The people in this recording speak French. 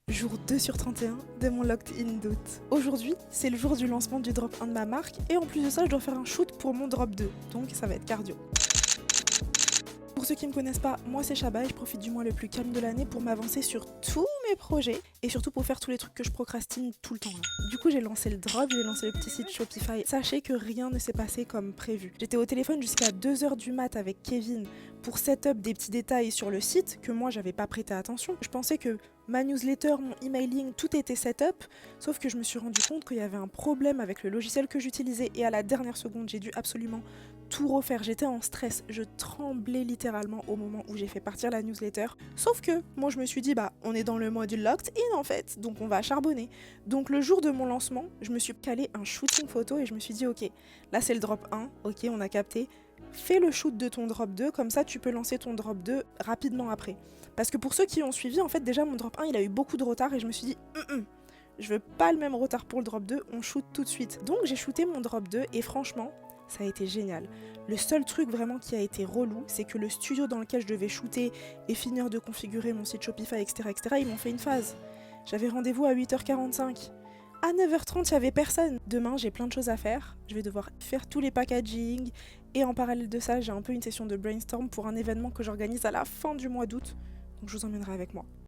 Jour 2 sur 31 de mon Locked In d'août. Aujourd'hui, c'est le jour du lancement du drop 1 de ma marque et en plus de ça, je dois faire un shoot pour mon drop 2, donc ça va être cardio. Pour ceux qui ne me connaissent pas, moi c'est Chaba et je profite du mois le plus calme de l'année pour m'avancer sur tous mes projets et surtout pour faire tous les trucs que je procrastine tout le temps là. Du coup j'ai lancé le drop, j'ai lancé le petit site Shopify. Sachez que rien ne s'est passé comme prévu. J'étais au téléphone jusqu'à 2h du mat avec Kevin pour setup des petits détails sur le site que moi j'avais pas prêté attention. Je pensais que ma newsletter, mon emailing, tout était setup, sauf que je me suis rendu compte qu'il y avait un problème avec le logiciel que j'utilisais et à la dernière seconde j'ai dû absolument tout refaire. J'étais en stress, je tremblais littéralement au moment où j'ai fait partir la newsletter. Sauf que moi je me suis dit on est dans le mois du locked in en fait, donc on va charbonner. Donc le jour de mon lancement, je me suis calé un shooting photo et je me suis dit ok, là c'est le drop 1, ok on a capté. Fais le shoot de ton drop 2, comme ça tu peux lancer ton drop 2 rapidement après. Parce que pour ceux qui ont suivi, en fait déjà mon drop 1 il a eu beaucoup de retard et je me suis dit je veux pas le même retard pour le drop 2, on shoot tout de suite. Donc j'ai shooté mon drop 2 et franchement, ça a été génial. Le seul truc vraiment qui a été relou, c'est que le studio dans lequel je devais shooter et finir de configurer mon site Shopify, etc., ils m'ont fait une phase. J'avais rendez-vous à 8h45. À 9h30, il n'y avait personne. Demain, j'ai plein de choses à faire. Je vais devoir faire tous les packaging. Et en parallèle de ça, j'ai un peu une session de brainstorm pour un événement que j'organise à la fin du mois d'août. Donc je vous emmènerai avec moi.